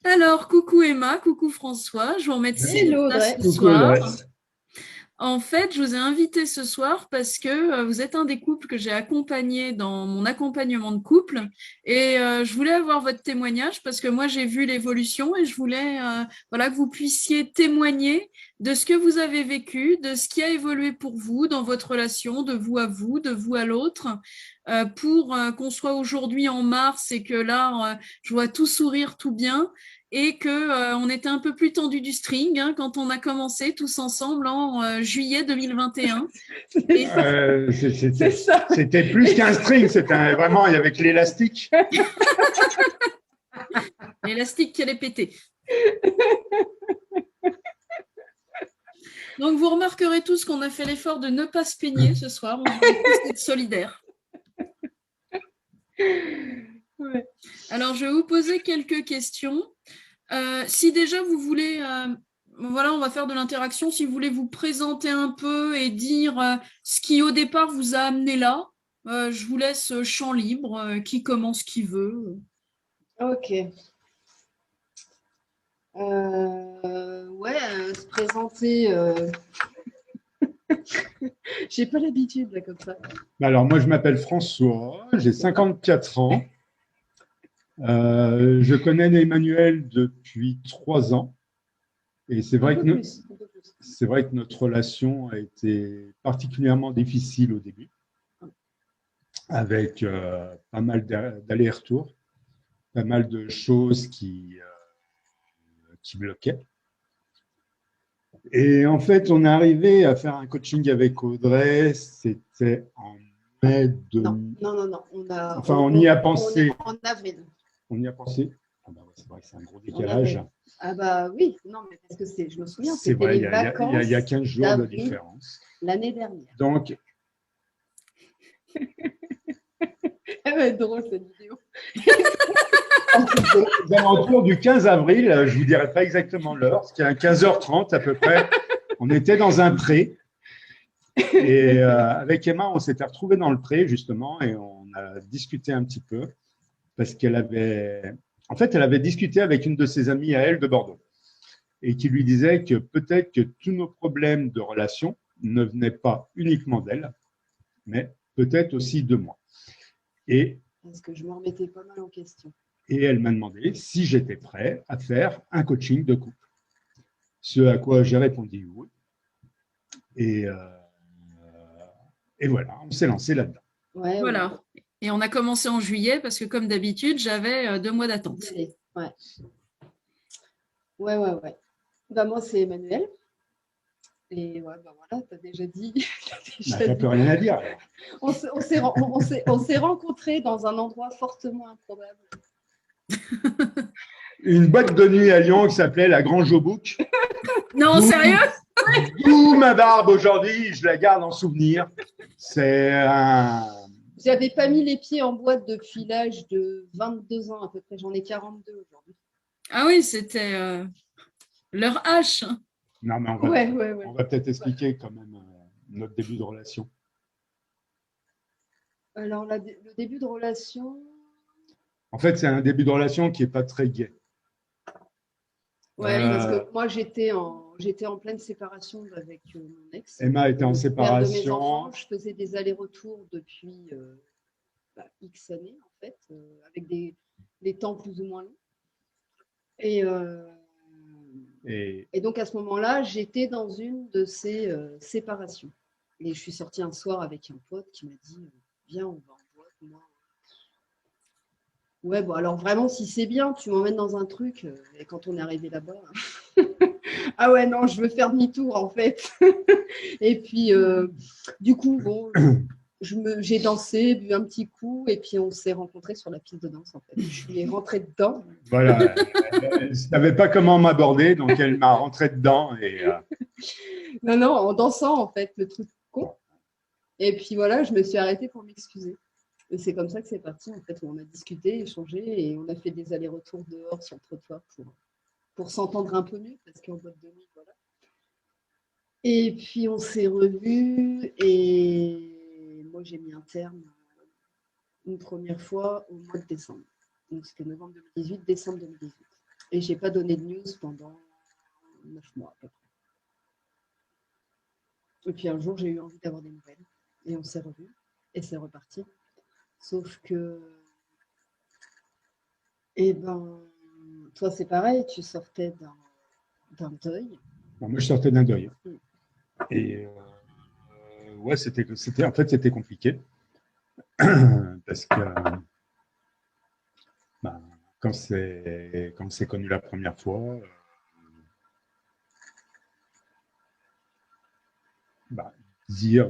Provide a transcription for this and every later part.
Alors, coucou Emma, coucou François, je vous remercie Hello, d'être là Audrey. ce Coucou soir. Audrey. En fait, je vous ai invité ce soir parce que vous êtes un des couples que j'ai accompagné dans mon accompagnement de couple et je voulais avoir votre témoignage parce que moi j'ai vu l'évolution et je voulais voilà, que vous puissiez témoigner de ce que vous avez vécu, de ce qui a évolué pour vous dans votre relation, de vous, de vous à l'autre, pour qu'on soit aujourd'hui en mars et que là, je vois tout sourire, tout bien. Et que on était un peu plus tendu du string quand on a commencé tous ensemble en juillet 2021. C'était plus qu'un string, c'était vraiment avec l'élastique. L'élastique qui allait péter. Donc vous remarquerez tous qu'on a fait l'effort de ne pas se peigner ce soir. On voulait tous être solidaires. Ouais. Alors je vais vous poser quelques questions. Si déjà vous voulez, voilà, on va faire de l'interaction. Si vous voulez vous présenter un peu et dire ce qui au départ vous a amené là, je vous laisse champ libre. Qui commence, qui veut. Ok. Se présenter. J'ai pas l'habitude là comme ça. Alors moi je m'appelle François, j'ai 54 ans. Je connais Emmanuel depuis 3 ans et c'est vrai que notre relation a été particulièrement difficile au début, avec pas mal d'allers-retours, pas mal de choses qui bloquaient. Et en fait, on est arrivé à faire un coaching avec Audrey, c'était en mai de... Non. On y a pensé. En avril. On y a pensé. Ah bah ouais, c'est vrai que c'est un gros décalage. Ah bah oui, non, mais parce que je me souviens, c'était vrai, les vacances. Il y a 15 jours de différence. L'année dernière. Donc. Elle va être drôle cette vidéo. Aux alentours du 15 avril, je ne vous dirai pas exactement l'heure, c'était à 15h30 à peu près. On était dans un pré. Et avec Emma, on s'était retrouvés dans le pré, justement, et on a discuté un petit peu. Parce qu'elle avait, en fait, elle avait discuté avec une de ses amies à elle de Bordeaux et qui lui disait que peut-être que tous nos problèmes de relation ne venaient pas uniquement d'elle, mais peut-être aussi de moi. Parce que je me remettais pas mal en question. Et elle m'a demandé si j'étais prêt à faire un coaching de couple. Ce à quoi j'ai répondu oui. Et voilà, on s'est lancé là-dedans. Ouais, voilà. Et on a commencé en juillet parce que, comme d'habitude, j'avais 2 mois d'attente. Ouais. Bah, moi, c'est Emmanuel. Et ouais, bah voilà, tu as déjà dit. Il n'y a plus rien à dire. On s'est rencontrés dans un endroit fortement improbable. Une boîte de nuit à Lyon qui s'appelait la Grand Jobouk. Non, sérieux? D'où ma barbe aujourd'hui, je la garde en souvenir. C'est un... J'avais pas mis les pieds en boîte depuis l'âge de 22 ans à peu près. J'en ai 42 aujourd'hui. Ah oui, c'était leur H. Non, mais on va peut-être expliquer quand même notre début de relation. Alors, le début de relation... En fait, c'est un début de relation qui n'est pas très gai. Ouais, parce que moi, j'étais en pleine séparation avec mon ex. Emma était en séparation. De mes enfants. Je faisais des allers-retours depuis X années, en fait, avec des temps plus ou moins longs. Et donc, à ce moment-là, j'étais dans une de ces séparations. Et je suis sortie un soir avec un pote qui m'a dit « Viens, on va en boîte, moi. » Ouais, bon, alors vraiment, si c'est bien, tu m'emmènes dans un truc. Et quand on est arrivé là-bas, ah ouais, non, je veux faire demi-tour, en fait. Et puis, du coup, bon, j'ai dansé, bu un petit coup, et puis on s'est rencontrés sur la piste de danse, en fait. Je suis rentrée dedans. Voilà, elle ne savait pas comment m'aborder, donc elle m'a rentré dedans. Et, Non, en dansant, en fait, le truc con. Et puis voilà, je me suis arrêtée pour m'excuser. Et c'est comme ça que c'est parti, en fait, où on a discuté, échangé, et on a fait des allers-retours dehors sur le trottoir pour s'entendre un peu mieux, parce qu'en boîte de nuit, voilà. Et puis, on s'est revus, et moi, j'ai mis un terme une première fois au mois de décembre. Donc, c'était novembre 2018, décembre 2018. Et je n'ai pas donné de news pendant 9 mois à peu près. Et puis un jour, j'ai eu envie d'avoir des nouvelles. Et on s'est revus. Et c'est reparti. Sauf que, eh ben, toi, c'est pareil, tu sortais d'un deuil. Bon, moi, je sortais d'un deuil. Mm. Et ouais, c'était compliqué. Parce que bah, quand c'est connu la première fois, bah, dire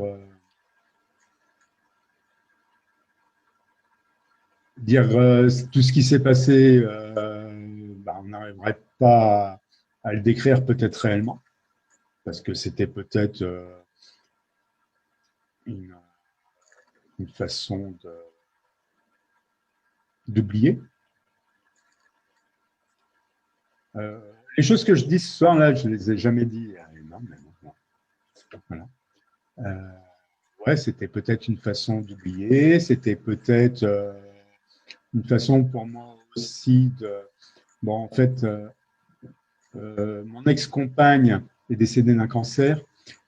tout ce qui s'est passé, bah, on n'arriverait pas à le décrire peut-être réellement, parce que c'était peut-être une façon d'oublier. Les choses que je dis ce soir-là, je ne les ai jamais dit à Emma, mais bon, voilà. Ouais, c'était peut-être une façon d'oublier, c'était peut-être une façon pour moi aussi de… Bon, en fait, mon ex-compagne est décédée d'un cancer.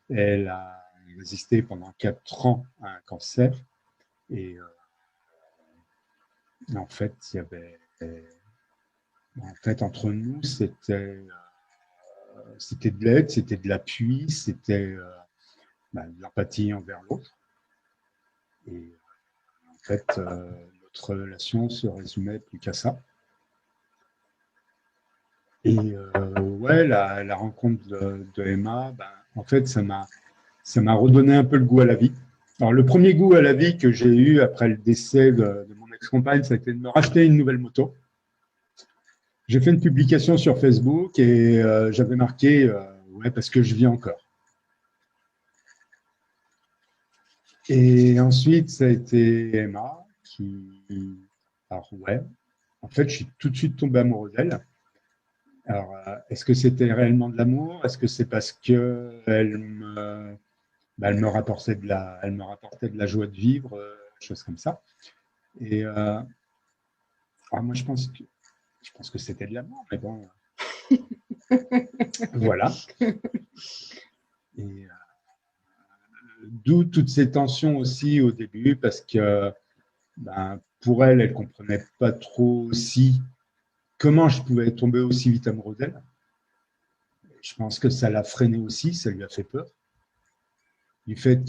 Elle a résisté pendant 4 ans à un cancer. Et en fait, il y avait… En fait, entre nous, c'était de l'aide, c'était de l'appui, c'était de l'empathie envers l'autre. Et en fait, notre relation se résumait plus qu'à ça. Et ouais, la rencontre de Emma, en fait, ça m'a redonné un peu le goût à la vie. Alors, le premier goût à la vie que j'ai eu après le décès de mon ex-compagne, ça a été de me racheter une nouvelle moto. J'ai fait une publication sur Facebook et j'avais marqué ouais, parce que je vis encore. Et ensuite, ça a été Emma qui… Alors, ouais, en fait, je suis tout de suite tombé amoureux d'elle. Alors, est-ce que c'était réellement de l'amour? Est-ce que c'est parce qu'elle me rapportait de la joie de vivre, choses comme ça. Et moi, je pense que c'était de l'amour, mais bon. Voilà. Et d'où toutes ces tensions aussi au début, parce que pour elle, elle ne comprenait pas trop aussi comment je pouvais tomber aussi vite amoureux d'elle. Je pense que ça l'a freinée aussi, ça lui a fait peur. Du fait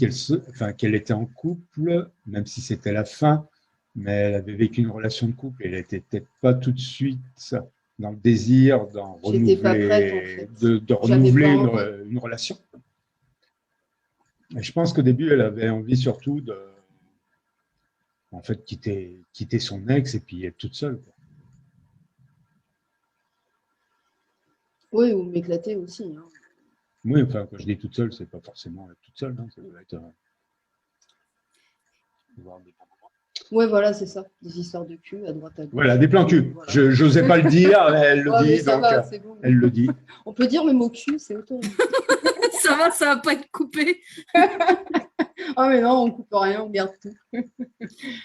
qu'elle était en couple, même si c'était la fin, mais elle avait vécu une relation de couple et elle n'était peut-être pas tout de suite dans le désir d'en renouveler, pas prête, en fait. de renouveler une relation. Et je pense qu'au début, elle avait envie surtout de en fait, quitter son ex et puis être toute seule. Oui, ou m'éclater aussi. Hein. Oui, enfin, quand je dis toute seule, c'est pas forcément être toute seule. Hein, ça doit être… Oui, voilà, c'est ça. Des histoires de cul à droite à gauche. Voilà, des plans cul. Voilà. Je n'osais pas le dire, mais elle le dit, donc va, bon. elle le dit. On peut dire le mot cul, c'est autorisé. Ça va pas être coupé. Ah mais non, on coupe rien, on garde tout.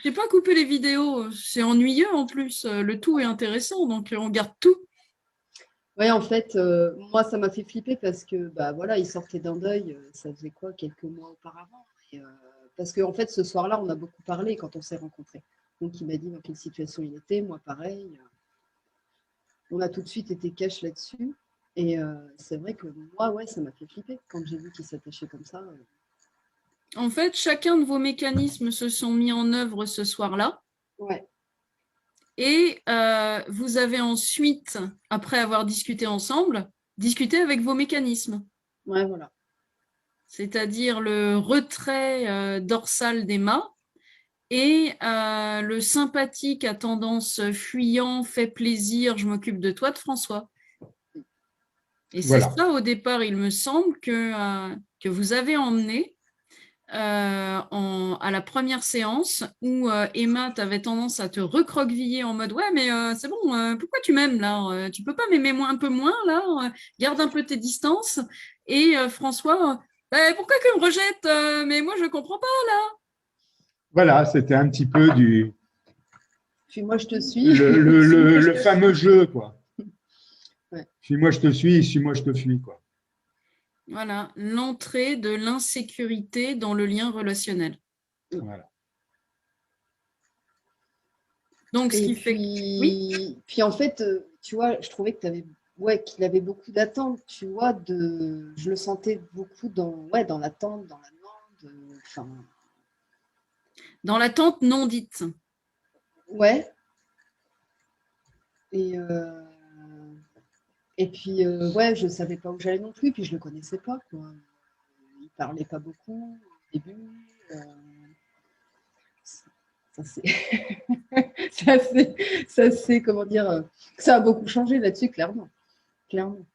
J'ai pas coupé les vidéos, c'est ennuyeux en plus. Le tout est intéressant, donc on garde tout. Oui, en fait, moi, ça m'a fait flipper parce que, voilà, il sortait d'un deuil, ça faisait quoi, quelques mois auparavant. Et, parce qu'en fait, ce soir-là, on a beaucoup parlé quand on s'est rencontrés. Donc, il m'a dit dans quelle situation il était, moi pareil. On a tout de suite été cash là-dessus. Et c'est vrai que moi, ouais, ça m'a fait flipper quand j'ai vu qu'il s'attachait comme ça. En fait, chacun de vos mécanismes se sont mis en œuvre ce soir-là. Ouais. Et vous avez ensuite, après avoir discuté ensemble, discuté avec vos mécanismes. Ouais, voilà. C'est-à-dire le retrait dorsal d'Emma et le sympathique à tendance fuyant, fait plaisir, je m'occupe de toi de François. Et c'est ça, au départ, il me semble, que vous avez emmené à la première séance où Emma t'avait tendance à te recroqueviller en mode ouais mais c'est bon, pourquoi tu m'aimes là, tu peux pas m'aimer un peu moins là, garde un peu tes distances. Et François, pourquoi qu'elle me rejette, mais moi je comprends pas là. Voilà, c'était un petit peu Puis moi, je te suis. Le fameux jeu, quoi. Ouais. Suis-moi, je te suis, suis-moi, je te fuis, quoi. Voilà, l'entrée de l'insécurité dans le lien relationnel. Voilà. Donc, ce Et qui fait oui, puis en fait, tu vois, je trouvais que qu'il avait beaucoup d'attentes, tu vois, je le sentais beaucoup dans l'attente, dans la demande, enfin, dans l'attente non dite. ouais. Et, et puis, ouais, je savais pas où j'allais non plus, puis je le connaissais pas, quoi. Il parlait pas beaucoup au début. Ça c'est, ça c'est, comment dire, ça a beaucoup changé là-dessus, clairement. Clairement.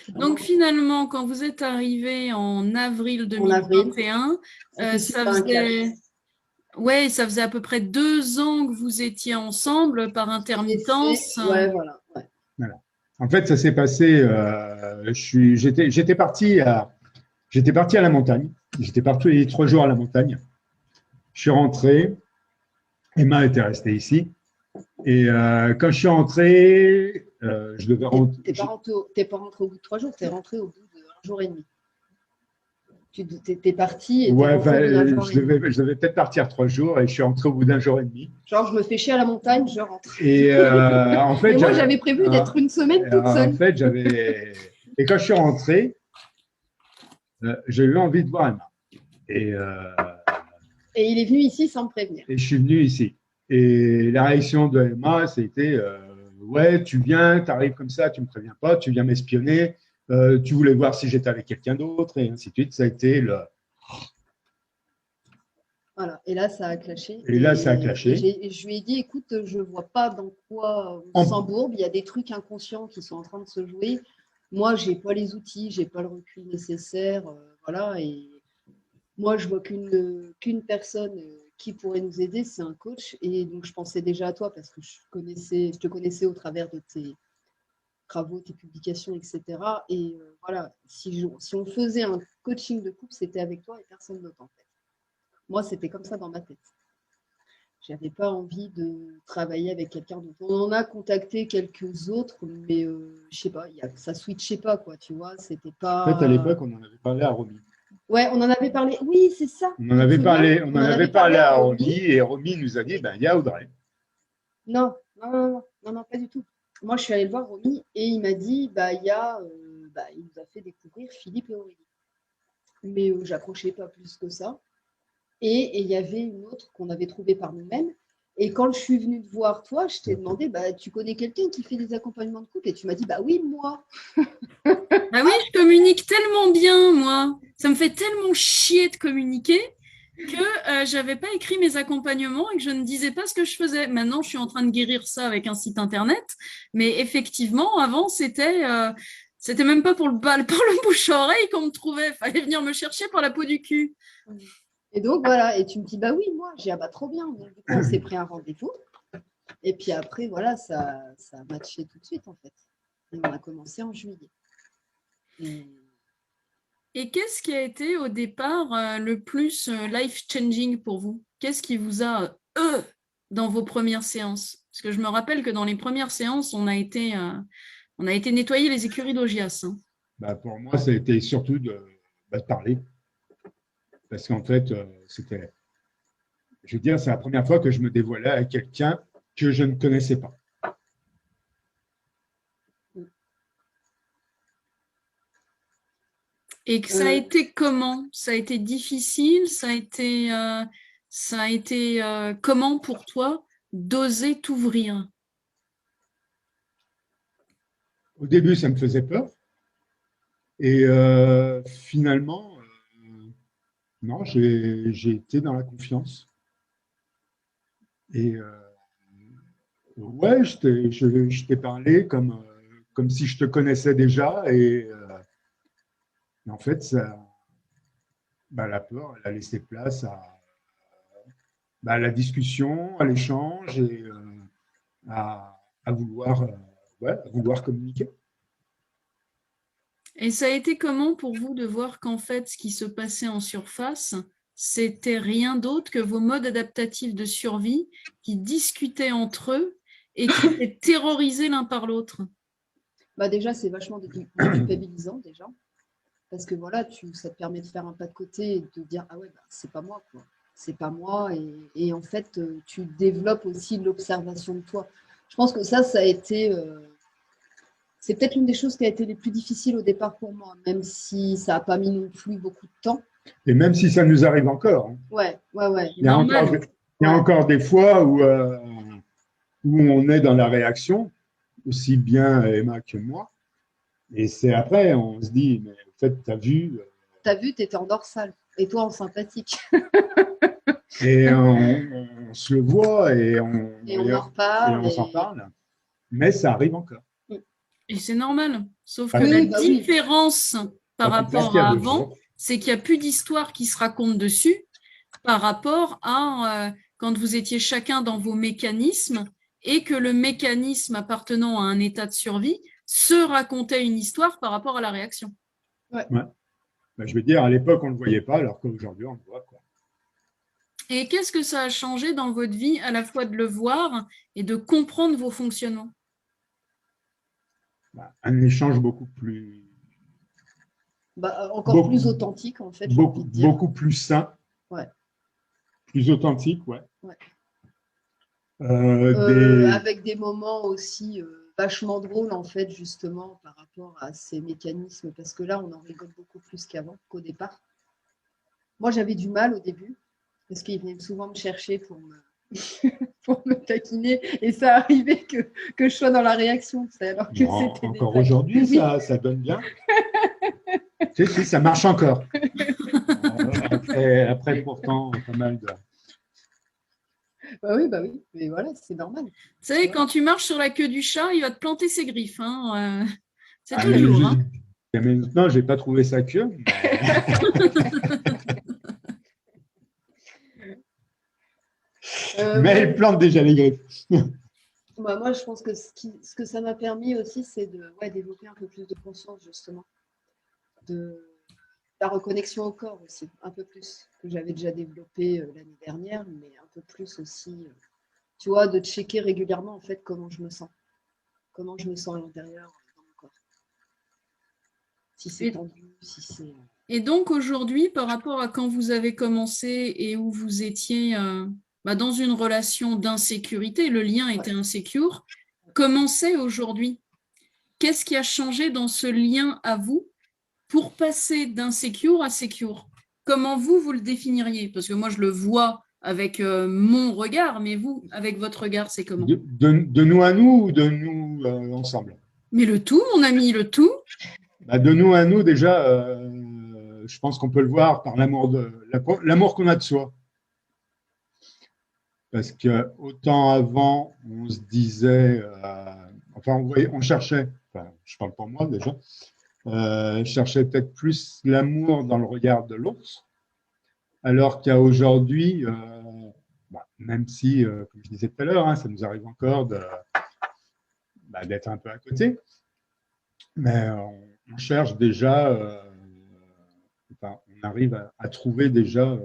Donc finalement, quand vous êtes arrivé en avril En avril, 2021, c'était suite ça à un clash. ouais, ça faisait à peu près 2 ans que vous étiez ensemble par intermittence. Ouais, voilà. Ouais. Voilà. En fait, ça s'est passé. J'étais parti à la montagne. J'étais parti 3 jours à la montagne. Je suis rentré. Emma était restée ici. Et quand je suis rentré, je devais rentrer. T'es pas rentré au bout de 3 jours, t'es rentré au bout d'1 jour et demi. T'es parti et t'es Ouais, rentré au bout d'un jour et demi. je devais peut-être partir 3 jours et je suis rentré au bout d'un jour et demi. Genre, je me fais chier à la montagne, je rentre. Et en fait, mais moi, j'avais prévu d'être une semaine toute seule. En fait, et quand je suis rentré, j'ai eu envie de voir Emma. Et il est venu ici sans me prévenir. Et je suis venu ici. Et la réaction de Emma, c'était ouais, tu viens, tu arrives comme ça, tu ne me préviens pas, tu viens m'espionner, tu voulais voir si j'étais avec quelqu'un d'autre, et ainsi de suite. Ça a été le. Voilà. Et là, ça a clashé. Et là, ça a clashé. Et je lui ai dit, écoute, je ne vois pas dans quoi on s'embourbe. Il y a des trucs inconscients qui sont en train de se jouer. Moi, je n'ai pas les outils, je n'ai pas le recul nécessaire. Voilà. Et moi, je vois qu'une personne qui pourrait nous aider, c'est un coach. Et donc, je pensais déjà à toi parce que je te connaissais au travers de tes travaux, tes publications, etc. Et voilà, si on faisait un coaching de couple, c'était avec toi et personne d'autre, en fait. Moi, c'était comme ça dans ma tête. Je n'avais pas envie de travailler avec quelqu'un d'autre. On en a contacté quelques autres, mais je ne sais pas, ça ne switchait pas, quoi, tu vois. C'était pas. En fait, à l'époque, on en avait parlé à Romy. Ouais, on en avait parlé. Oui, c'est ça. On en avait parlé à Romy et Romy nous a dit ben, il y a Audrey. Non, pas du tout. Moi, je suis allée le voir, Romy, et il m'a dit il nous a fait découvrir Philippe et Aurélie. Mais j'accrochais pas plus que ça. Et il y avait une autre qu'on avait trouvée par nous-mêmes. Et quand je suis venue te voir, toi, je t'ai demandé, tu connais quelqu'un qui fait des accompagnements de couple? Et tu m'as dit, oui, moi. Ah oui, je communique tellement bien, moi. Ça me fait tellement chier de communiquer que je n'avais pas écrit mes accompagnements et que je ne disais pas ce que je faisais. Maintenant, je suis en train de guérir ça avec un site internet. Mais effectivement, avant, c'était même pas pour le bouche-à-oreille qu'on me trouvait. Il fallait venir me chercher par la peau du cul. Et donc, voilà. Et tu me dis, oui, moi, j'ai trop bien. Donc, du coup, on s'est pris un rendez-vous. Et puis après, voilà, ça a matché tout de suite, en fait. Et on a commencé en juillet. Et qu'est-ce qui a été au départ le plus life-changing pour vous? Qu'est-ce qui vous a dans vos premières séances? Parce que je me rappelle que dans les premières séances, on a été nettoyer les écuries d'Augias. Hein. Pour moi, ça a été surtout de parler. Parce qu'en fait, c'était, je veux dire, c'est la première fois que je me dévoilais à quelqu'un que je ne connaissais pas. Et que ça a été comment? Ça a été difficile? Ça a été comment pour toi d'oser t'ouvrir? Au début, ça me faisait peur. Et finalement, non, j'ai été dans la confiance. Et ouais, je t'ai parlé comme si je te connaissais déjà. Et en fait, la peur, elle a laissé place à la discussion, à l'échange et à vouloir communiquer. Et ça a été comment pour vous de voir qu'en fait, ce qui se passait en surface c'était rien d'autre que vos modes adaptatifs de survie qui discutaient entre eux et qui étaient terrorisés l'un par l'autre. Bah déjà, c'est vachement déculpabilisant déjà. Parce que voilà, ça te permet de faire un pas de côté et de dire ah ouais, bah, c'est pas moi, quoi. C'est pas moi. Et en fait, tu développes aussi l'observation de toi. Je pense que ça a été. C'est peut-être l'une des choses qui a été les plus difficiles au départ pour moi, même si ça n'a pas mis non plus beaucoup de temps. Et même si ça nous arrive encore. Hein. Ouais. Il y a encore des fois où on est dans la réaction, aussi bien Emma que moi. Et c'est après, on se dit, mais en fait, tu as vu. Tu étais en dorsale et toi en sympathique. Et on se le voit et on en reparle. Et on s'en parle. Mais ça arrive encore. Et c'est normal. Sauf que la différence par rapport à avant, c'est qu'il n'y a plus d'histoire qui se raconte dessus par rapport à quand vous étiez chacun dans vos mécanismes et que le mécanisme appartenant à un état de survie se racontait une histoire par rapport à la réaction. Ouais. Ben, je veux dire, à l'époque, on ne le voyait pas, alors qu'aujourd'hui, on le voit, quoi. Et qu'est-ce que ça a changé dans votre vie, à la fois de le voir et de comprendre vos fonctionnements? Un échange beaucoup plus... encore plus authentique, en fait. Beaucoup plus sain. Ouais. Plus authentique, ouais. Avec des moments aussi vachement drôles, en fait, justement, par rapport à ces mécanismes. Parce que là, on en rigole beaucoup plus qu'au départ. Moi, j'avais du mal au début, parce qu'ils venaient souvent me chercher pour me taquiner. Et ça arrivait que je sois dans la réaction. Alors que c'était encore aujourd'hui, ça donne bien. Si, ça marche encore. Après, pourtant, pas mal de... Bah oui, mais voilà, c'est normal. Vous savez, quand tu marches sur la queue du chat, il va te planter ses griffes. Hein. C'est toujours. Mais maintenant, je n'ai pas trouvé sa queue. Mais elle plante déjà les griffes. Moi, je pense que ce que ça m'a permis aussi, c'est de développer un peu plus de conscience, justement. De la reconnexion au corps aussi, un peu plus, que j'avais déjà développé l'année dernière, mais un peu plus aussi, tu vois, de checker régulièrement, en fait, comment je me sens à l'intérieur dans mon corps. Si c'est tendu, si c'est... Et donc, aujourd'hui, par rapport à quand vous avez commencé et où vous étiez dans une relation d'insécurité, le lien était insécure, comment c'est aujourd'hui? Qu'est-ce qui a changé dans ce lien à vous pour passer d'insécure à secure? Comment vous le définiriez? Parce que moi, je le vois avec mon regard, mais vous, avec votre regard, c'est comment? De nous à nous ou de nous ensemble? Mais le tout, mon ami, le tout. De nous à nous, déjà, je pense qu'on peut le voir par l'amour qu'on a de soi. Parce que autant avant, on se disait, on cherchait, je parle pour moi déjà, je cherchais peut-être plus l'amour dans le regard de l'autre, alors qu'à aujourd'hui, même si, comme je disais tout à l'heure, ça nous arrive encore d'être un peu à côté, mais on cherche déjà, on arrive à trouver déjà,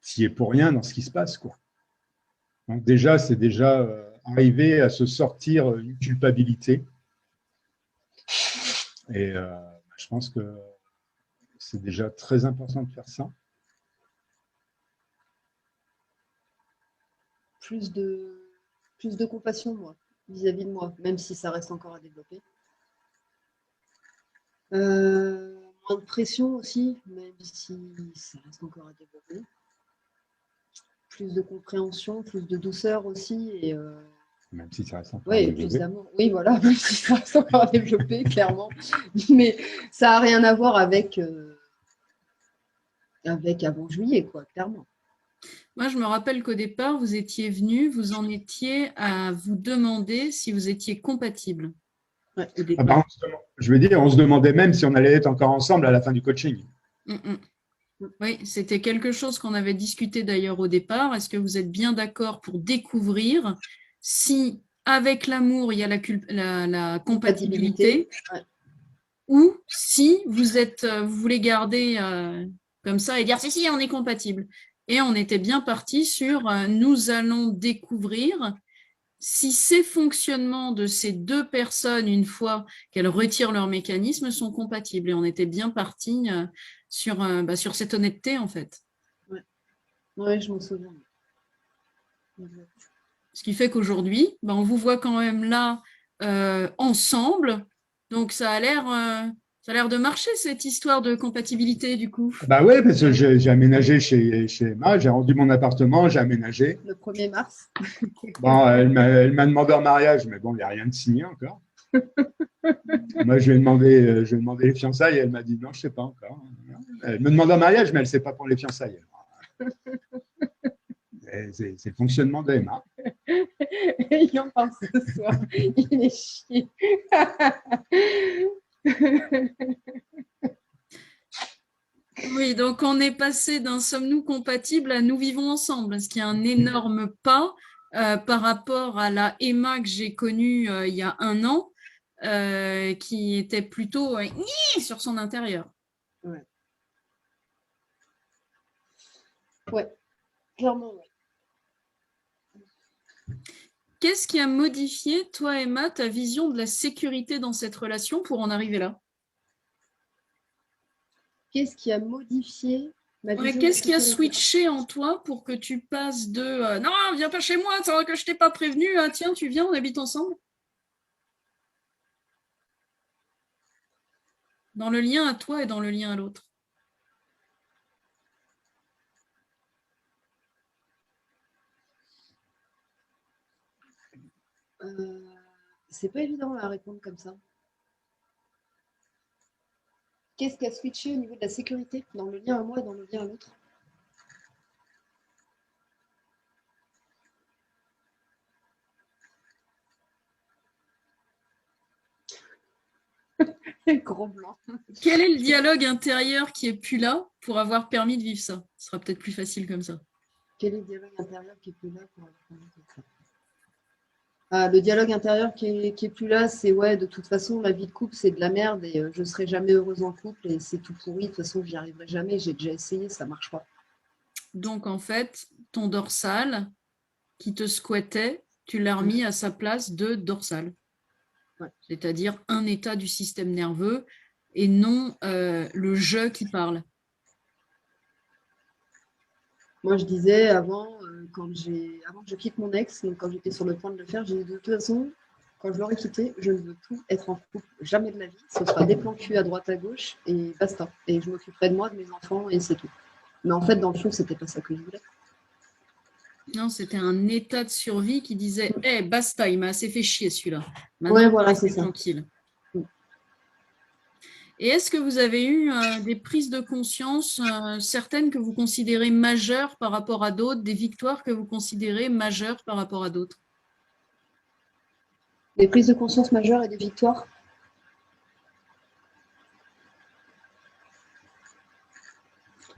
s'il est pour rien dans ce qui se passe, quoi. Donc déjà, c'est déjà arriver à se sortir une culpabilité. Et je pense que c'est déjà très important de faire ça. Plus de compassion, moi, vis-à-vis de moi, même si ça reste encore à développer. Moins de pression aussi, même si ça reste encore à développer. Plus de compréhension, plus de douceur aussi. Et même si ça reste encore à développer. Plus d'amour. Oui, voilà, même si ça reste encore à développer, clairement. Mais ça n'a rien à voir avec avant juillet, quoi, clairement. Moi, je me rappelle qu'au départ, vous étiez venu, vous en étiez à vous demander si vous étiez compatibles. Ouais, je veux dire, on se demandait même si on allait être encore ensemble à la fin du coaching. Oui, c'était quelque chose qu'on avait discuté d'ailleurs au départ. Est-ce que vous êtes bien d'accord pour découvrir si, avec l'amour, il y a la compatibilité? ou si vous voulez garder comme ça et dire si, on est compatible. Et on était bien parti sur nous allons découvrir si ces fonctionnements de ces deux personnes, une fois qu'elles retirent leur mécanisme, sont compatibles. Et on était bien parti sur cette honnêteté, en fait. Ouais, je m'en souviens. Ce qui fait qu'aujourd'hui, on vous voit quand même là ensemble. Donc, ça a l'air de marcher, cette histoire de compatibilité, du coup. Bah ouais, parce que j'ai aménagé chez Emma, j'ai rendu mon appartement, j'ai aménagé. Le 1er mars. Bon, elle m'a demandé en mariage, mais bon, il n'y a rien de signé encore. Moi, je lui ai demandé les fiançailles, elle m'a dit non, je ne sais pas encore. Elle me demande en mariage, mais elle ne sait pas pour les fiançailles. C'est le fonctionnement d'Emma. Il en parle ce soir. Il est chier. Oui, donc on est passé d'un sommes-nous compatibles à nous vivons ensemble, ce qui est un énorme pas par rapport à la Emma que j'ai connue il y a 1 an, qui était plutôt sur son intérieur. Ouais, clairement, ouais. Qu'est-ce qui a modifié, toi, Emma, ta vision de la sécurité dans cette relation pour en arriver là? Qu'est-ce qui a modifié ma vision? Qu'est-ce qui a switché en toi pour que tu passes de non, viens pas chez moi, c'est vrai que je t'ai pas prévenu, tiens, tu viens, on habite ensemble? Dans le lien à toi et dans le lien à l'autre. C'est pas évident à répondre comme ça. Qu'est-ce qui a switché au niveau de la sécurité dans le lien à moi et dans le lien à l'autre? Gros blanc. Quel est le dialogue intérieur qui est plus là pour avoir permis de vivre ça? Ce sera peut-être plus facile comme ça. Quel est le dialogue intérieur qui est plus là pour avoir permis de vivre ça? Le dialogue intérieur qui est plus là, c'est ouais, de toute façon, la vie de couple, c'est de la merde et je ne serai jamais heureuse en couple et c'est tout pourri. De toute façon, j'y arriverai jamais. J'ai déjà essayé, ça ne marche pas. Donc, en fait, ton dorsal qui te squattait, tu l'as remis à sa place de dorsal. Ouais. C'est-à-dire un état du système nerveux et non le je qui parle. Moi, je disais avant que je quitte mon ex, donc quand j'étais sur le point de le faire, j'ai dit de toute façon, quand je l'aurai quitté, je ne veux plus être en couple, jamais de la vie. Ce sera des plans cul à droite à gauche et basta. Et je m'occuperai de moi, de mes enfants et c'est tout. Mais en fait, dans le fond, c'était pas ça que je voulais. Non, c'était un état de survie qui disait « basta, il m'a assez fait chier celui-là. Ouais, voilà, c'est ça. Tranquille. » Et est-ce que vous avez eu des prises de conscience, certaines que vous considérez majeures par rapport à d'autres, des victoires que vous considérez majeures par rapport à d'autres? Des prises de conscience majeures et des victoires?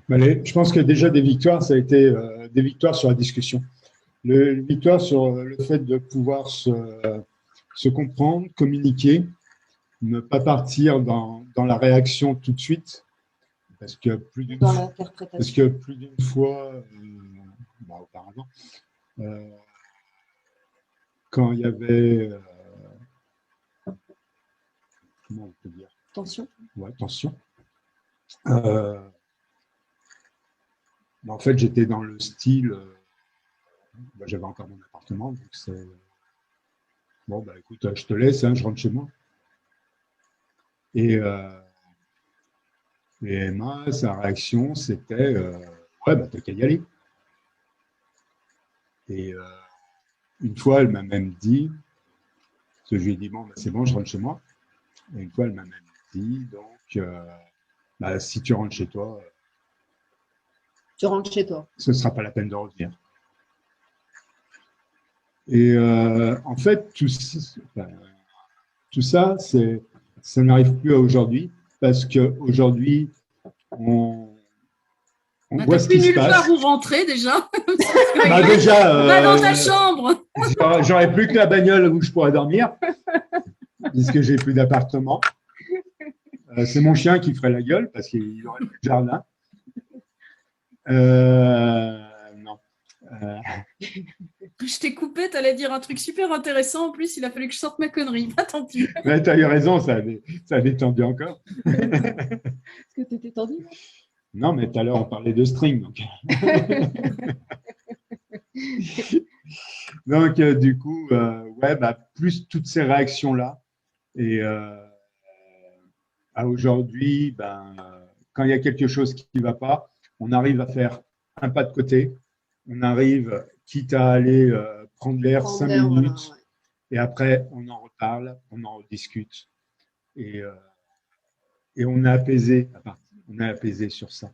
Je pense que déjà des victoires, ça a été des victoires sur la discussion. Les victoires sur le fait de pouvoir se comprendre, communiquer, ne pas partir dans la réaction tout de suite, parce que plus d'une fois, auparavant, quand il y avait comment on peut dire, tension. Ouais, tension. En fait, j'étais dans le style, j'avais encore mon appartement, donc c'est bon, écoute, je te laisse, je rentre chez moi. Et Emma, sa réaction, c'était ouais, t'as qu'à y aller. Et une fois, elle m'a même dit, parce que je lui ai dit, bon, c'est bon, je rentre chez moi. Et une fois, elle m'a même dit, donc, si tu rentres chez toi, tu rentres chez toi. Ce ne sera pas la peine de revenir. Et en fait, tout ça, ça n'arrive plus à aujourd'hui, parce qu'aujourd'hui, on voit ce qui se passe. Nulle part où rentrer déjà. Déjà, va dans ta chambre. J'aurais plus que la bagnole où je pourrais dormir, puisque j'ai plus d'appartement. C'est mon chien qui ferait la gueule parce qu'il n'aurait plus de jardin. Non. Je t'ai coupé, tu allais dire un truc super intéressant. En plus, il a fallu que je sorte ma connerie. Bah, tant pis. Mais tu as eu raison, ça a détendu encore. Est-ce que tu étais tendu? Non, mais tout à l'heure, on parlait de string. Donc, donc du coup, ouais, plus toutes ces réactions-là. Et à aujourd'hui, quand il y a quelque chose qui ne va pas, on arrive à faire un pas de côté. On arrive, quitte à aller prendre l'air 5 minutes. Voilà, ouais. Et après, on en reparle, on en rediscute. Et on est apaisé on est apaisé sur ça.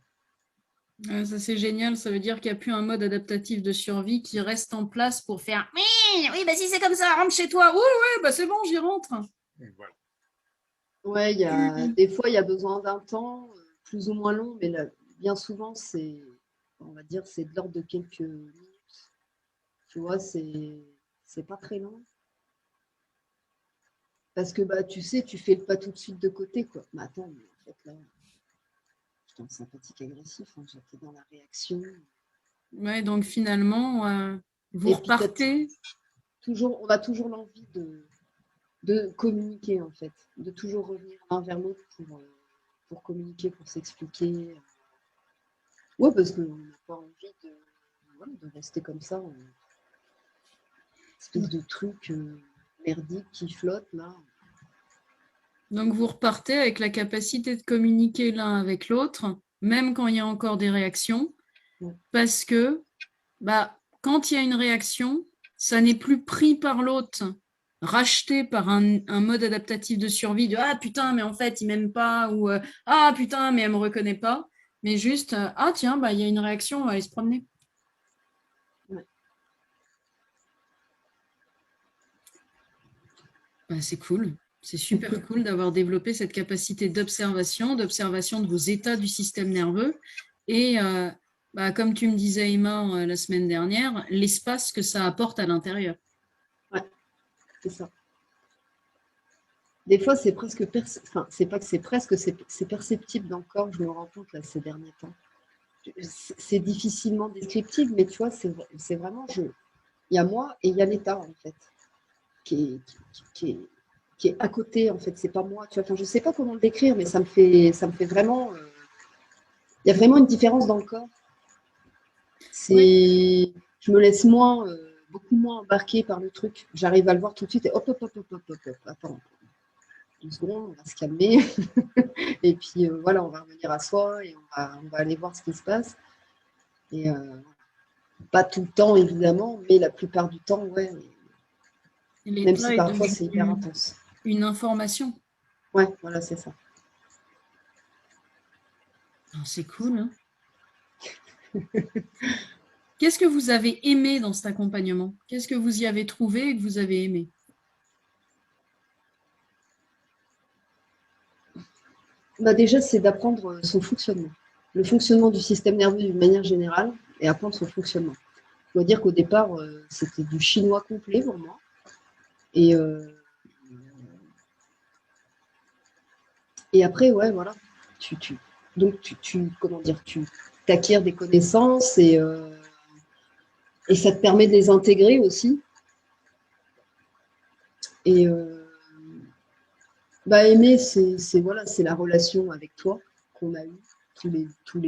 Ça, c'est génial. Ça veut dire qu'il n'y a plus un mode adaptatif de survie qui reste en place pour faire « Oui, bah, si c'est comme ça, rentre chez toi. Oui, oui, bah, c'est bon, j'y rentre. » Et voilà. Ouais, des fois, il y a besoin d'un temps plus ou moins long, mais là, bien souvent, on va dire, c'est de l'ordre de quelques minutes. Tu vois, c'est pas très long. Parce que tu sais, tu fais le pas tout de suite de côté, quoi. Mais attends, mais en fait, là, j'étais en sympathique agressif, hein, j'étais dans la réaction. Ouais, donc finalement, vous Et puis, repartez. on a toujours l'envie de communiquer, en fait, de toujours revenir l'un vers l'autre pour communiquer, pour s'expliquer. Ouais, parce qu'on n'a pas envie de rester comme ça, espèce de truc merdique qui flotte là. Donc vous repartez avec la capacité de communiquer l'un avec l'autre, même quand il y a encore des réactions, parce que quand il y a une réaction, ça n'est plus pris par l'autre, racheté par un mode adaptatif de survie de « Ah putain, mais en fait, il m'aime pas » ou « Ah putain, mais elle me reconnaît pas », mais juste « Ah tiens, il y a une réaction, on va aller se promener ». Ouais. C'est cool. C'est super cool d'avoir développé cette capacité d'observation de vos états du système nerveux et, comme tu me disais, Emma, la semaine dernière, l'espace que ça apporte à l'intérieur. Ouais, c'est ça. Des fois, c'est presque, c'est pas que c'est presque, c'est perceptible dans le corps, je me rends compte là ces derniers temps. C'est difficilement descriptible, mais tu vois, c'est vraiment, il y a moi et il y a l'état en fait, qui est à côté, en fait, c'est pas moi. Tu vois, enfin, je sais pas comment le décrire, mais ça me fait vraiment. Il y a vraiment une différence dans le corps. Je me laisse beaucoup moins embarquer par le truc. J'arrive à le voir tout de suite et hop. Attends, 2 secondes, on va se calmer. Et puis voilà, on va revenir à soi et on va aller voir ce qui se passe. Et pas tout le temps, évidemment, mais la plupart du temps, ouais. Même si parfois c'est hyper intense. Une information. Ouais, voilà, c'est ça. C'est cool, hein. Qu'est-ce que vous avez aimé dans cet accompagnement? Qu'est-ce que vous y avez trouvé et que vous avez aimé? Déjà, c'est d'apprendre son fonctionnement. Le fonctionnement du système nerveux d'une manière générale et apprendre son fonctionnement. Je dois dire qu'au départ, c'était du chinois complet pour moi. Et après, ouais, voilà. Donc, comment dire, tu acquiers des connaissances et ça te permet de les intégrer aussi. Et aimer, c'est la relation avec toi qu'on a eue, toutes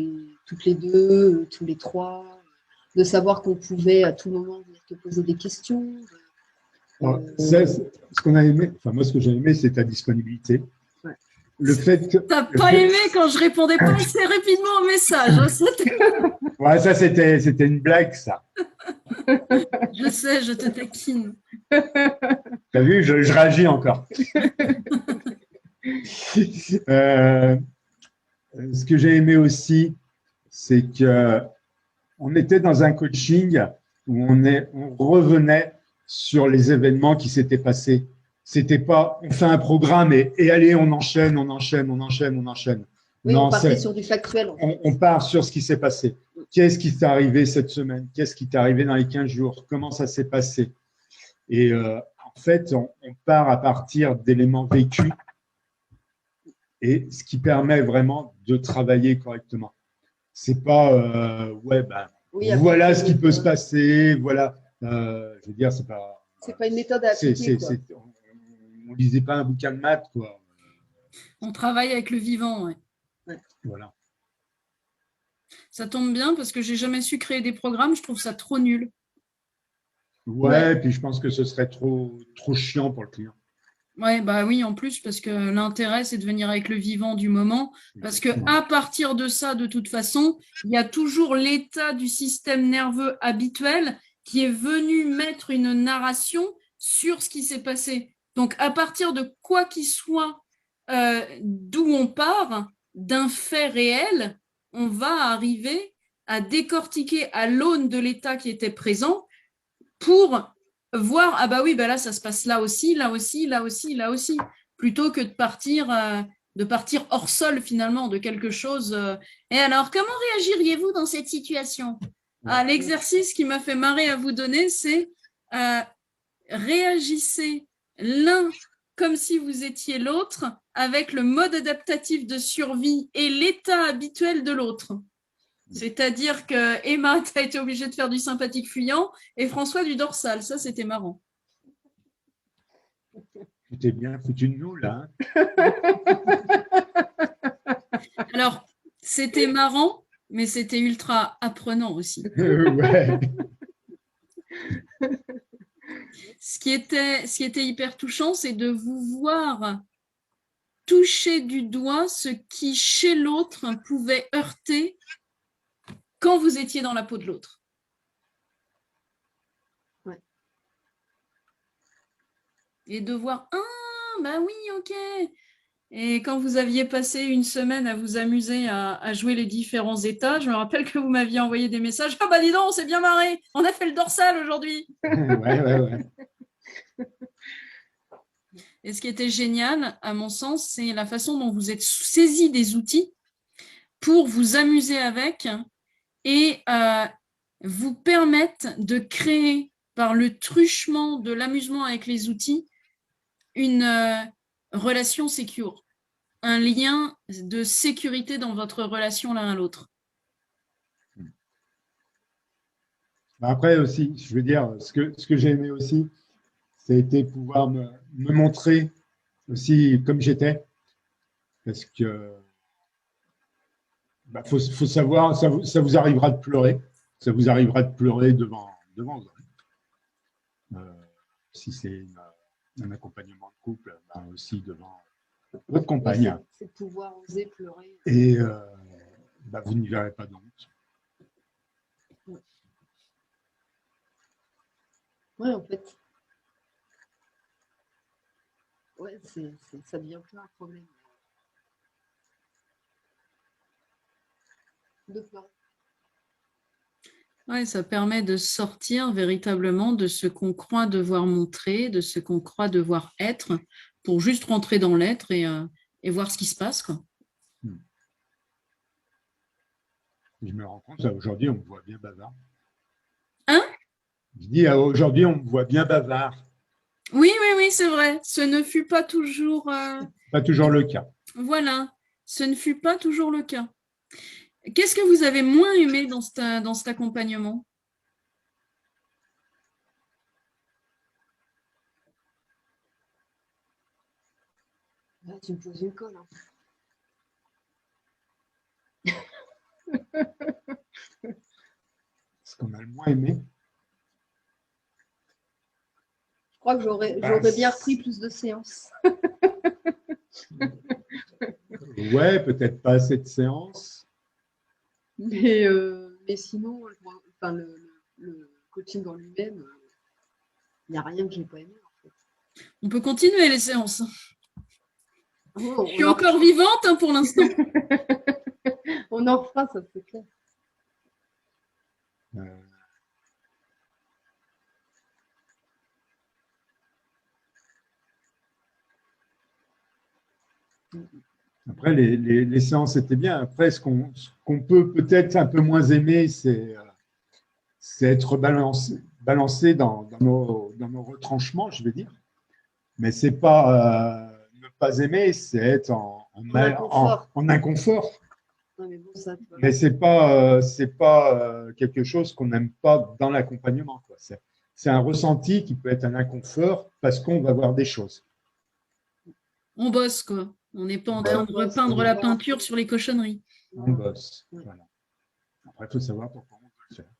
les deux, tous les trois, de savoir qu'on pouvait à tout moment venir te poser des questions. Ce qu'on a aimé, enfin moi ce que j'ai aimé, c'est ta disponibilité. Ouais. Le fait que. T'as pas aimé quand je répondais pas assez rapidement au message. Ouais, ça c'était une blague, ça. Je sais, je te taquine. T'as vu, je réagis encore. Ce que j'ai aimé aussi, c'est que on était dans un coaching où on revenait sur les événements qui s'étaient passés. C'était pas on fait un programme et allez, on enchaîne. Oui, non, on partait sur du factuel. En fait. On part sur ce qui s'est passé. Qu'est-ce qui t'est arrivé cette semaine? Qu'est-ce qui t'est arrivé dans les 15 jours? Comment ça s'est passé? Et en fait, on part à partir d'éléments vécus et ce qui permet vraiment de travailler correctement. C'est pas Oui, voilà après, ce qui peut se passer, voilà. Je veux dire, c'est pas une méthode à appliquer. on lisait pas un bouquin de maths, quoi. On travaille avec le vivant, ouais. Voilà. Ça tombe bien parce que j'ai jamais su créer des programmes, je trouve ça trop nul. Ouais, puis je pense que ce serait trop chiant pour le client. Ouais, bah oui, en plus, parce que l'intérêt, c'est de venir avec le vivant du moment, parce que à partir de ça, de toute façon, il y a toujours l'état du système nerveux habituel qui est venu mettre une narration sur ce qui s'est passé. Donc, à partir de quoi qu'il soit, d'où on part, d'un fait réel, on va arriver à décortiquer à l'aune de l'état qui était présent pour voir, ah bah oui, bah là, ça se passe là aussi, là aussi, là aussi, là aussi, plutôt que de partir hors sol finalement de quelque chose. Et alors, comment réagiriez-vous dans cette situation? L'exercice qui m'a fait marrer à vous donner, c'est réagissez l'un comme si vous étiez l'autre avec le mode adaptatif de survie et l'état habituel de l'autre. C'est-à-dire que Emma, tu as été obligée de faire du sympathique fuyant et François du dorsal. Ça, c'était marrant. Tu t'es bien foutu de nous, là. Alors, c'était marrant, mais c'était ultra apprenant aussi. Ouais. Ce qui était hyper touchant, c'est de vous voir toucher du doigt ce qui, chez l'autre, pouvait heurter quand vous étiez dans la peau de l'autre. Ouais. Et de voir, ah, bah oui, ok. Et quand vous aviez passé une semaine à vous amuser à jouer les différents états, je me rappelle que vous m'aviez envoyé des messages. Ah bah dis donc, on s'est bien marré. On a fait le dorsal aujourd'hui. Ouais. Et ce qui était génial, à mon sens, c'est la façon dont vous êtes saisi des outils pour vous amuser avec et vous permettre de créer, par le truchement de l'amusement avec les outils, une relation sécure, un lien de sécurité dans votre relation l'un à l'autre. Après aussi, je veux dire, ce que j'ai aimé aussi, c'était pouvoir me montrer aussi comme j'étais, parce que faut savoir, ça vous arrivera de pleurer, devant vous. Si c'est un accompagnement de couple, aussi devant votre compagne. Oui, c'est pouvoir oser pleurer. Et vous n'y verrez pas d'honte. Oui, en fait. Ouais, ça devient plus un problème. De pleurer. Ouais, ça permet de sortir véritablement de ce qu'on croit devoir montrer, de ce qu'on croit devoir être, pour juste rentrer dans l'être et voir ce qui se passe, quoi. Je me rends compte, aujourd'hui, on me voit bien bavard. Hein? Je dis, aujourd'hui, on me voit bien bavard. Oui, c'est vrai. Ce ne fut pas toujours… Pas toujours le cas. Voilà, ce ne fut pas toujours le cas. Qu'est-ce que vous avez moins aimé dans cet accompagnement? Là, tu me poses une colle. Hein. Ce qu'on a le moins aimé. Je crois que j'aurais bien repris plus de séances. Ouais, peut-être pas assez de séances. Mais sinon, le coaching en lui-même, il n'y a rien que je n'ai pas aimé. En fait. On peut continuer les séances. Oh, je suis encore vivante pour l'instant. On en fera, ça c'est clair. Après, les séances étaient bien. Après, ce qu'on peut peut-être un peu moins aimer, c'est être balancé dans nos retranchements, je vais dire. Mais c'est pas ne pas aimer, c'est être en en inconfort. Non, mais bon, ça, tu vois. Mais c'est pas quelque chose qu'on n'aime pas dans l'accompagnement, quoi. C'est un ressenti qui peut être un inconfort parce qu'on va voir des choses. On bosse, quoi. On n'est pas en train de on bosse, repeindre on la bosse. peinture sur les cochonneries. On bosse. Ouais. Voilà. Après, il faut savoir pourquoi on peut le faire.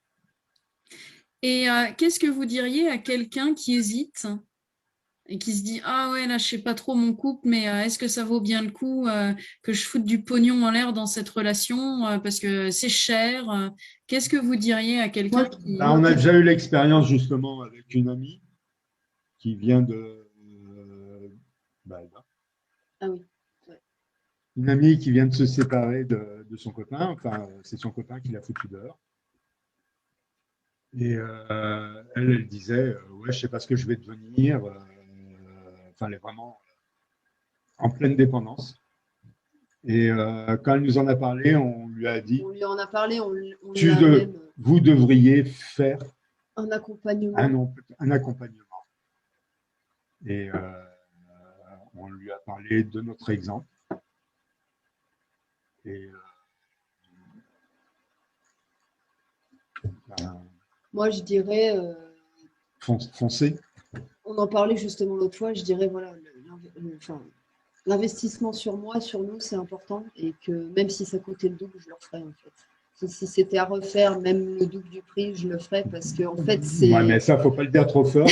Et qu'est-ce que vous diriez à quelqu'un qui hésite et qui se dit « Ah ouais, là, je sais pas trop mon couple, mais est-ce que ça vaut bien le coup que je foute du pognon en l'air dans cette relation parce que c'est cher Qu'est-ce que vous diriez à quelqu'un qui… Là, on a déjà eu l'expérience justement avec une amie qui vient de… Ah oui. Une amie qui vient de se séparer de son copain. Enfin, c'est son copain qui l'a foutu dehors. Et elle disait ouais, je sais pas ce que je vais devenir. Enfin, elle est vraiment en pleine dépendance. Et quand elle nous en a parlé, on lui a dit On lui en a parlé, on lui a même vous devriez faire un accompagnement. un accompagnement. Et on lui a parlé de notre exemple. Et moi, je dirais, foncez. on en parlait justement l'autre fois, je dirais, voilà, l'investissement sur moi, sur nous, c'est important et que même si ça coûtait le double, je le referais en fait. Si c'était à refaire, même le double du prix, je le ferais parce que en fait, c'est… Ouais, mais ça, faut pas le dire trop fort.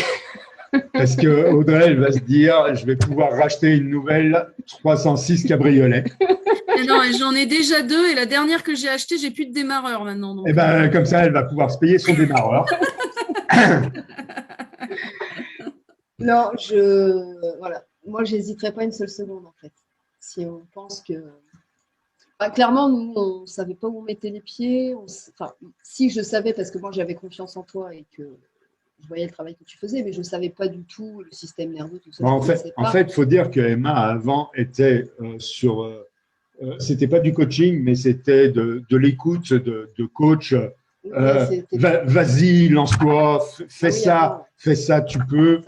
Parce que Audrey, elle va se dire, je vais pouvoir racheter une nouvelle 306 cabriolet. Et non, j'en ai déjà 2 et la dernière que j'ai achetée, j'ai plus de démarreur maintenant. Donc… Et ben, comme ça, elle va pouvoir se payer son démarreur. Non, voilà. Moi, j'hésiterais pas une seule seconde en fait. Si on pense que… clairement, nous, on ne savait pas où on mettait les pieds. Enfin, si je savais, parce que moi, j'avais confiance en toi et que je voyais le travail que tu faisais, mais je ne savais pas du tout le système nerveux, tout ça. Bon, en fait, il faut dire que Emma, avant, était c'était pas du coaching, mais c'était de l'écoute, de coach. Vas-y, lance-toi, fais ça, tu peux.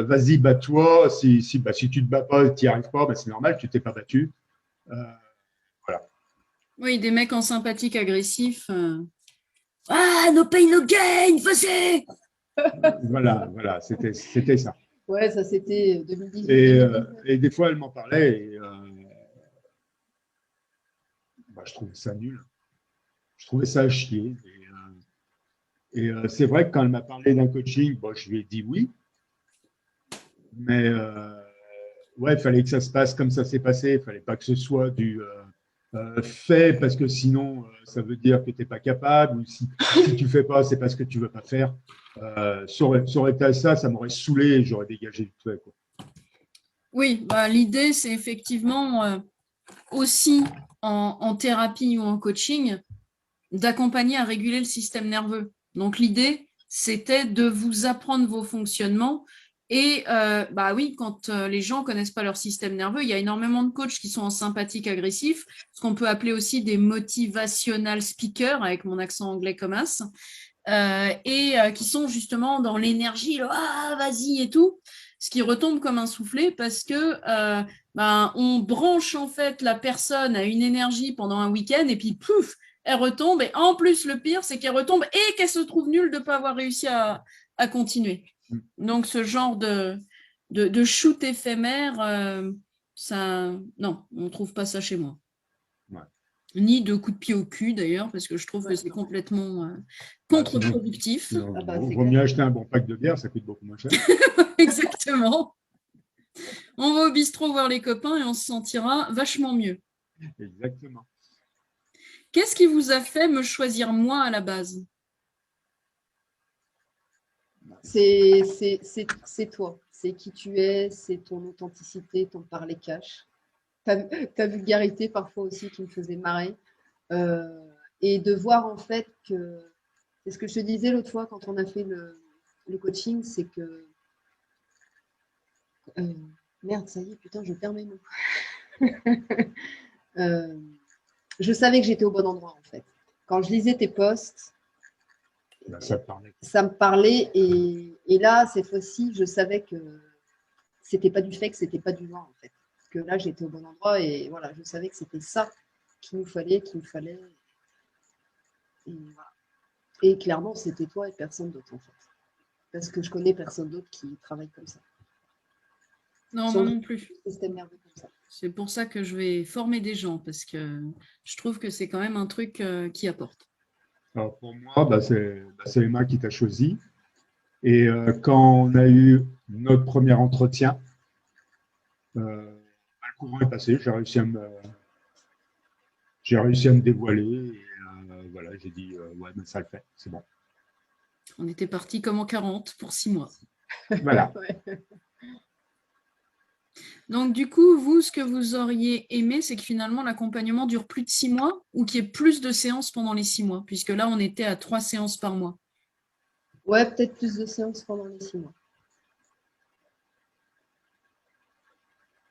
Vas-y, bats-toi. Si tu te bats pas, tu n'y arrives pas, c'est normal, tu t'es pas battu. Voilà. Oui, des mecs en sympathique agressif. Ah, no pain, no gain, vas-y. Voilà, c'était ça. Ouais, ça c'était 2018. Et des fois, elle m'en parlait et je trouvais ça nul. Je trouvais ça à chier. Et c'est vrai que quand elle m'a parlé d'un coaching, je lui ai dit oui. Mais ouais, il fallait que ça se passe comme ça s'est passé. Il ne fallait pas que ce soit du fait parce que sinon, ça veut dire que tu n'es pas capable. Ou si tu ne fais pas, c'est parce que tu ne veux pas faire. Ça aurait été ça m'aurait saoulé et j'aurais dégagé vite fait, quoi. Oui, l'idée, c'est effectivement aussi en thérapie ou en coaching d'accompagner à réguler le système nerveux. Donc, l'idée, c'était de vous apprendre vos fonctionnements. Et oui, quand les gens ne connaissent pas leur système nerveux, il y a énormément de coachs qui sont en sympathique agressif, ce qu'on peut appeler aussi des motivational speakers, avec mon accent anglais comme as, qui sont justement dans l'énergie, ah, vas-y et tout, ce qui retombe comme un soufflet parce que on branche en fait la personne à une énergie pendant un week-end et puis pouf, elle retombe. Et en plus, le pire, c'est qu'elle retombe et qu'elle se trouve nulle de ne pas avoir réussi à continuer. Donc, ce genre de shoot éphémère, non, on ne trouve pas ça chez moi. Ouais. Ni de coup de pied au cul, d'ailleurs, parce que je trouve que c'est complètement contre-productif. Il vaut mieux acheter un bon pack de bière, ça coûte beaucoup moins cher. Exactement. On va au bistrot voir les copains et on se sentira vachement mieux. Exactement. Qu'est-ce qui vous a fait me choisir moi à la base? C'est toi, c'est qui tu es, c'est ton authenticité, ton parler cash, ta vulgarité parfois aussi qui me faisait marrer. Et de voir en fait que, c'est ce que je te disais l'autre fois quand on a fait le coaching, c'est que merde, ça y est, putain, je perds mes mots. Je savais que j'étais au bon endroit en fait. Quand je lisais tes posts, ça me parlait et là, cette fois-ci, je savais que c'était pas du fake, c'était pas du vent en fait. que là, j'étais au bon endroit et voilà, je savais que c'était ça qu'il nous fallait. Et, voilà. Et clairement, c'était toi et personne d'autre, en fait. Parce que je connais personne d'autre qui travaille comme ça. Non, moi non plus. Système nerveux comme ça. C'est pour ça que je vais former des gens, parce que je trouve que c'est quand même un truc qui apporte. Alors pour moi, c'est Emma qui t'a choisi. Et quand on a eu notre premier entretien, le courant est passé. J'ai réussi à me dévoiler. Et voilà, j'ai dit, ouais, mais ça le fait, c'est bon. On était parti comme en 40 pour 6 mois. Voilà. Ouais. Donc, du coup, vous, ce que vous auriez aimé, c'est que finalement, l'accompagnement dure plus de 6 mois ou qu'il y ait plus de séances pendant les 6 mois, puisque là, on était à 3 séances par mois. Ouais, peut-être plus de séances pendant les 6 mois.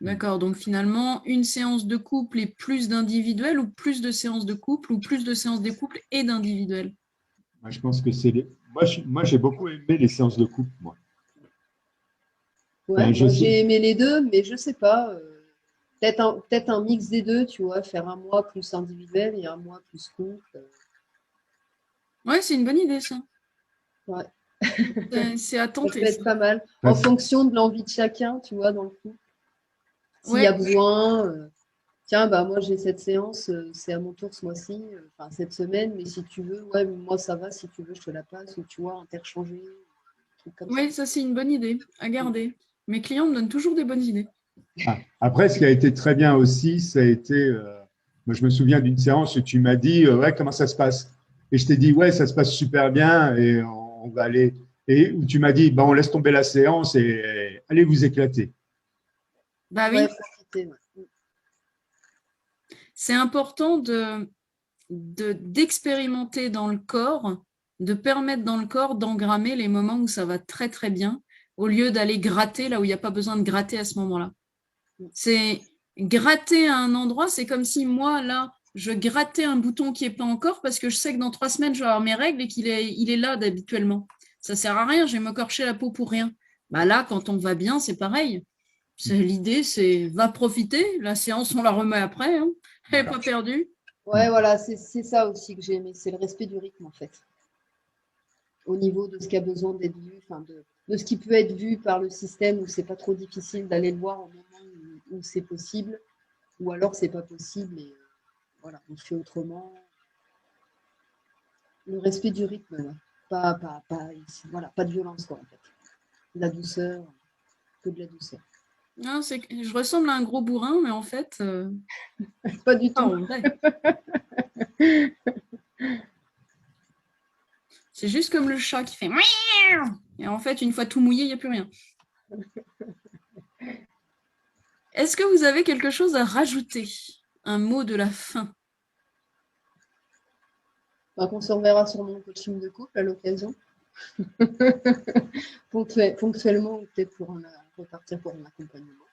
D'accord, donc finalement, une séance de couple et plus d'individuel ou plus de séances de couple ou plus de séances de couple et d'individuel? Moi, je pense que c'est les. Moi, j'ai beaucoup aimé les séances de couple, moi. Ouais, je moi, sais. j'ai aimé les deux, mais je sais pas. Peut-être un mix des deux, tu vois, faire un mois plus individuel et un mois plus couple. Ouais, c'est une bonne idée, ça. Ouais. C'est à Ça peut tenter. être Ça. pas mal. En fonction de l'envie de chacun, tu vois, dans le couple. S'il y a Ouais. besoin, tiens, bah moi j'ai cette séance, c'est à mon tour ce mois-ci, enfin cette semaine, mais si tu veux, ouais, moi ça va, si tu veux, je te la passe, ou tu vois, interchanger, un truc comme ça. Oui, ça c'est une bonne idée à garder. Mes clients me donnent toujours des bonnes idées. Ah, après, ce qui a été très bien aussi, ça a été. Moi, je me souviens d'une séance où tu m'as dit, ouais, comment ça se passe? Et je t'ai dit, ouais, ça se passe super bien et on va aller. Et où tu m'as dit, bah, on laisse tomber la séance et allez vous éclater. Bah oui, Ouais, profiter, ouais. c'est important d'expérimenter dans le corps, de permettre dans le corps d'engrammer les moments où ça va très très bien, au lieu d'aller gratter là où il n'y a pas besoin de gratter à ce moment-là. C'est gratter à un endroit, c'est comme si moi, là, je grattais un bouton qui n'est pas encore parce que je sais que dans 3 semaines, je vais avoir mes règles et il est là d'habituellement. Ça ne sert à rien, je vais m'écorcher la peau pour rien. Bah là, quand on va bien, c'est pareil. L'idée, c'est va profiter. La séance, on la remet après. Hein. Elle n'est pas perdue. Ouais, voilà, c'est ça aussi que j'ai aimé, c'est le respect du rythme en fait. Au niveau de ce qui a besoin d'être vu, enfin de ce qui peut être vu par le système où c'est pas trop difficile d'aller le voir au moment où c'est possible, ou alors c'est pas possible et voilà, on fait autrement. Le respect du rythme, ouais. Voilà, pas de violence quoi en fait. De la douceur, que de la douceur. Non, je ressemble à un gros bourrin, mais en fait, Pas du pas tout. en vrai. C'est juste comme le chat qui fait miaou. Et en fait, une fois tout mouillé, il n'y a plus rien. Est-ce que vous avez quelque chose à rajouter? Un mot de la fin? Donc, on se reverra sur mon coaching de couple à l'occasion. Ponctuellement, ou peut-être pour repartir pour un accompagnement.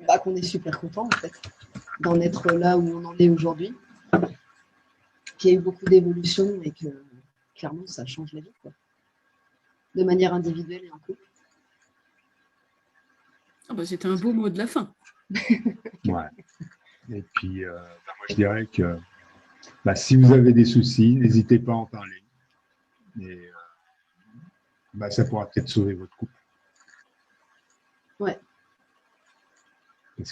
Bah, qu'on est super content en fait d'en être là où on en est aujourd'hui, qu'il y a eu beaucoup d'évolution et que clairement ça change la vie quoi. De manière individuelle et en couple. Ah bah, c'était un beau mot de la fin. Ouais. Et puis, moi, je dirais que si vous avez des soucis, n'hésitez pas à en parler. Et ça pourra peut-être sauver votre couple. Ouais.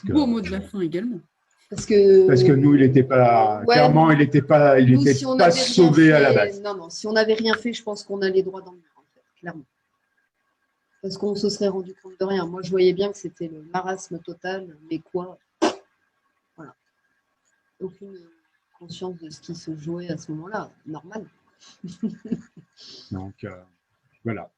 Beau mot de la fin également. Parce que nous, il n'était pas. Ouais, clairement, il n'était pas sauvé à la base. Non, si on n'avait rien fait, je pense qu'on allait droit dans le mur, en fait, clairement. Parce qu'on se serait rendu compte de rien. Moi, je voyais bien que c'était le marasme total, mais quoi? Voilà. Aucune conscience de ce qui se jouait à ce moment-là. Normal. Donc, voilà.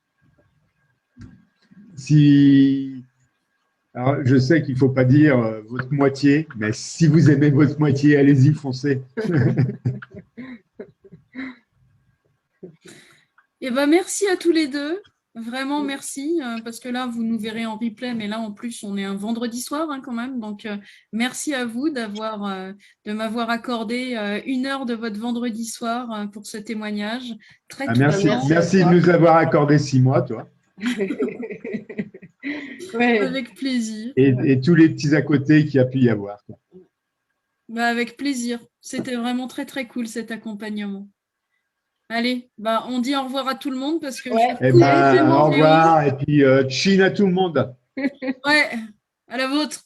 Alors, je sais qu'il ne faut pas dire votre moitié, mais si vous aimez votre moitié, allez-y, foncez. Eh ben, merci à tous les deux. Vraiment, merci, parce que là, vous nous verrez en replay, mais là, en plus, on est un vendredi soir quand même. Donc, merci à vous de m'avoir accordé 1 heure de votre vendredi soir pour ce témoignage très Merci, touchant. merci de nous avoir accordé 6 mois, toi. Ouais. Avec plaisir. Et tous les petits à côté qu'il y a pu y avoir. Avec plaisir. C'était vraiment très, très cool cet accompagnement. Allez, on dit au revoir à tout le monde parce que Ouais. Eh ben, au revoir. Et puis, chin à tout le monde. Ouais, à la vôtre.